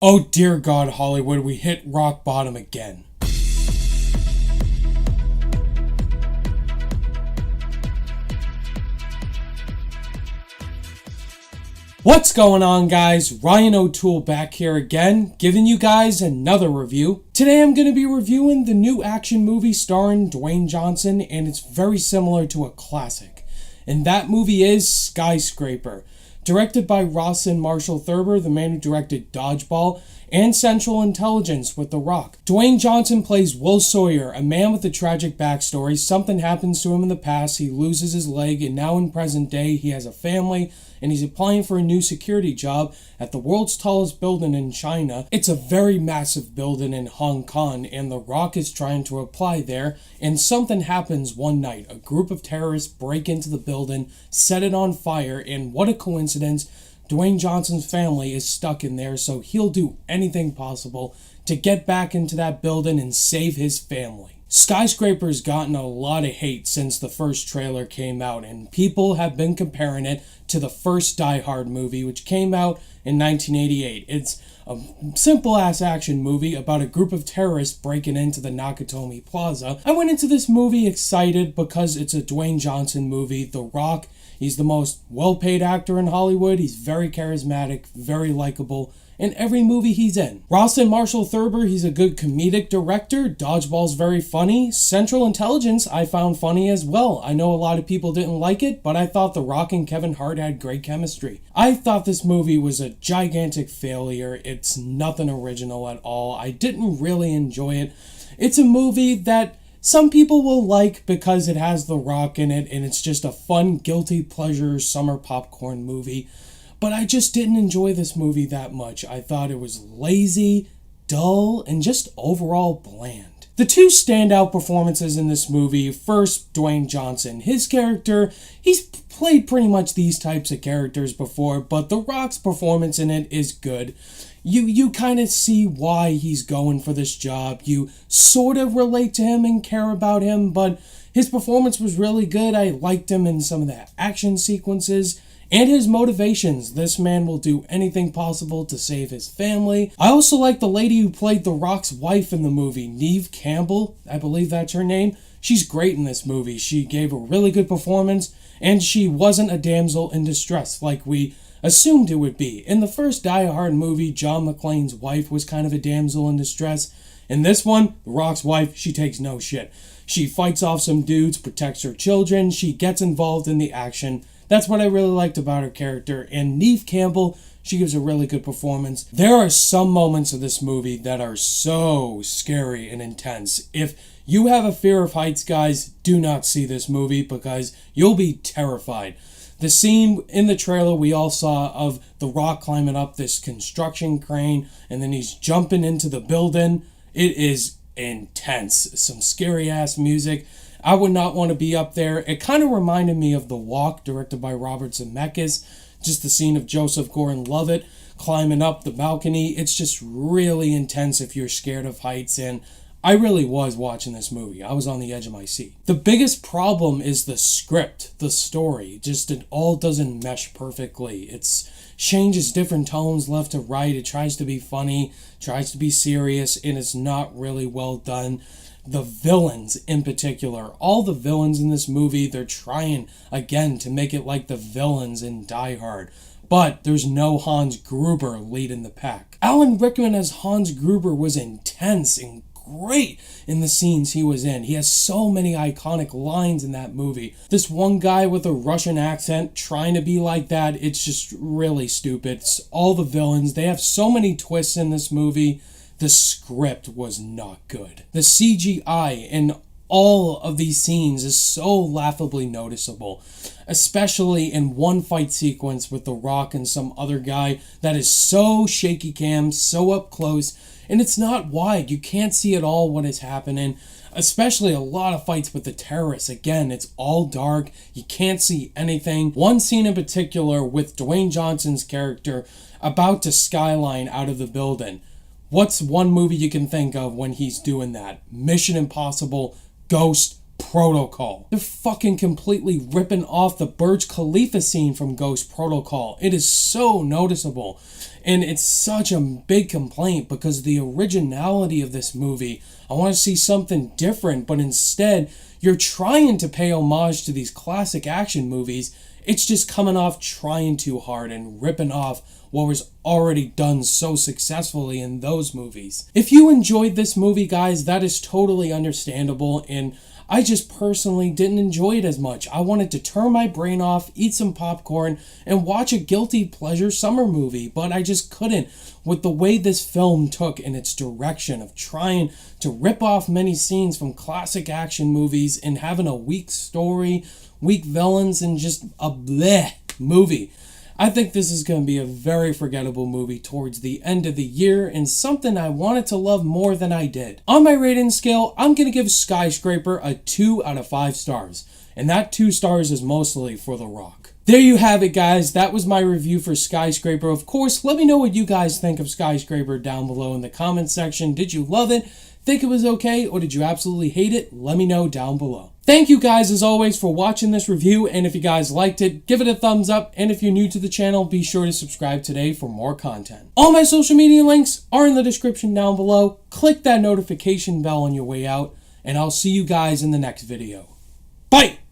Oh dear God, Hollywood, we hit rock bottom again. What's going on, guys? Ryan O'Toole back here again, giving you guys another review. Today I'm going to be reviewing the new action movie starring Dwayne Johnson, and it's very similar to a classic. And that movie is Skyscraper. Directed by Rawson Marshall Thurber, the man who directed Dodgeball and Central Intelligence with The Rock. Dwayne Johnson plays Will Sawyer, a man with a tragic backstory. Something happens to him in the past, he loses his leg, and now in present day he has a family, and he's applying for a new security job at the world's tallest building in China. It's a very massive building in Hong Kong, and The Rock is trying to apply there, and something happens one night. A group of terrorists break into the building, set it on fire, and what a coincidence, Dwayne Johnson's family is stuck in there, so he'll do anything possible to get back into that building and save his family. Skyscraper's gotten a lot of hate since the first trailer came out, and people have been comparing it to the first Die Hard movie, which came out in 1988. It's a simple-ass action movie about a group of terrorists breaking into the Nakatomi Plaza. I went into this movie excited because it's a Dwayne Johnson movie. The Rock, he's the most well-paid actor in Hollywood. He's very charismatic, very likable in every movie he's in. Rawson Marshall Thurber, he's a good comedic director. Dodgeball's very funny. Central Intelligence I found funny as well. I know a lot of people didn't like it, but I thought The Rock and Kevin Hart had great chemistry. I thought this movie was a gigantic failure. It's nothing original at all. I didn't really enjoy it. It's a movie that some people will like because it has The Rock in it, and it's just a fun, guilty pleasure summer popcorn movie. But I just didn't enjoy this movie that much. I thought it was lazy, dull, and just overall bland. The two standout performances in this movie, first, Dwayne Johnson. His character, he's played pretty much these types of characters before, but The Rock's performance in it is good. You kind of see why he's going for this job. You sort of relate to him and care about him, but his performance was really good. I liked him in some of the action sequences and his motivations. This man will do anything possible to save his family. I also like the lady who played The Rock's wife in the movie, Neve Campbell. I believe that's her name. She's great in this movie. She gave a really good performance, and she wasn't a damsel in distress like we assumed it would be. In the first Die Hard movie, John McClane's wife was kind of a damsel in distress. In this one, The Rock's wife, she takes no shit. She fights off some dudes, protects her children, she gets involved in the action. That's what I really liked about her character. And Neve Campbell, she gives a really good performance. There are some moments of this movie that are so scary and intense. If you have a fear of heights, guys, do not see this movie because you'll be terrified. The scene in the trailer we all saw of The Rock climbing up this construction crane and then he's jumping into the building, it is intense. Some scary ass music. I would not want to be up there. It kind of reminded me of The Walk, directed by Robert Zemeckis. Just the scene of Joseph Gordon-Levitt climbing up the balcony. It's just really intense if you're scared of heights, and I really was watching this movie. I was on the edge of my seat. The biggest problem is the script, the story. Just it all doesn't mesh perfectly. It changes different tones left to right. It tries to be funny, tries to be serious, and it's not really well done. The villains in particular, all the villains in this movie, they're trying again to make it like the villains in Die Hard. But there's no Hans Gruber leading the pack. Alan Rickman as Hans Gruber was intense and great in the scenes he was in. He has so many iconic lines in that movie. This one guy with a Russian accent trying to be like that, it's just really stupid. It's all the villains. They have so many twists in this movie. The script was not good. The CGI in all of these scenes is so laughably noticeable, especially in one fight sequence with The Rock and some other guy that is so shaky cam, so up close, and it's not wide. You can't see at all what is happening, especially a lot of fights with the terrorists. Again, it's all dark. You can't see anything. One scene in particular with Dwayne Johnson's character about to skyline out of the building. What's one movie you can think of when he's doing that? Mission Impossible, Ghost, Protocol. They're fucking completely ripping off the Burj Khalifa scene from Ghost Protocol. It is so noticeable. And it's such a big complaint because the originality of this movie, I want to see something different, but instead, you're trying to pay homage to these classic action movies. It's just coming off trying too hard and ripping off what was already done so successfully in those movies. If you enjoyed this movie, guys, that is totally understandable, and I just personally didn't enjoy it as much. I wanted to turn my brain off, eat some popcorn, and watch a guilty pleasure summer movie, but I just couldn't with the way this film took in its direction of trying to rip off many scenes from classic action movies and having a weak story, weak villains, and just a bleh movie. I think this is going to be a very forgettable movie towards the end of the year and something I wanted to love more than I did. On my rating scale, I'm going to give Skyscraper a 2 out of 5 stars. And that 2 stars is mostly for The Rock. There you have it, guys. That was my review for Skyscraper. Of course, let me know what you guys think of Skyscraper down below in the comment section. Did you love it? Think it was okay? Or did you absolutely hate it? Let me know down below. Thank you guys as always for watching this review, and if you guys liked it, give it a thumbs up, and if you're new to the channel, be sure to subscribe today for more content. All my social media links are in the description down below. Click that notification bell on your way out, and I'll see you guys in the next video. Bye!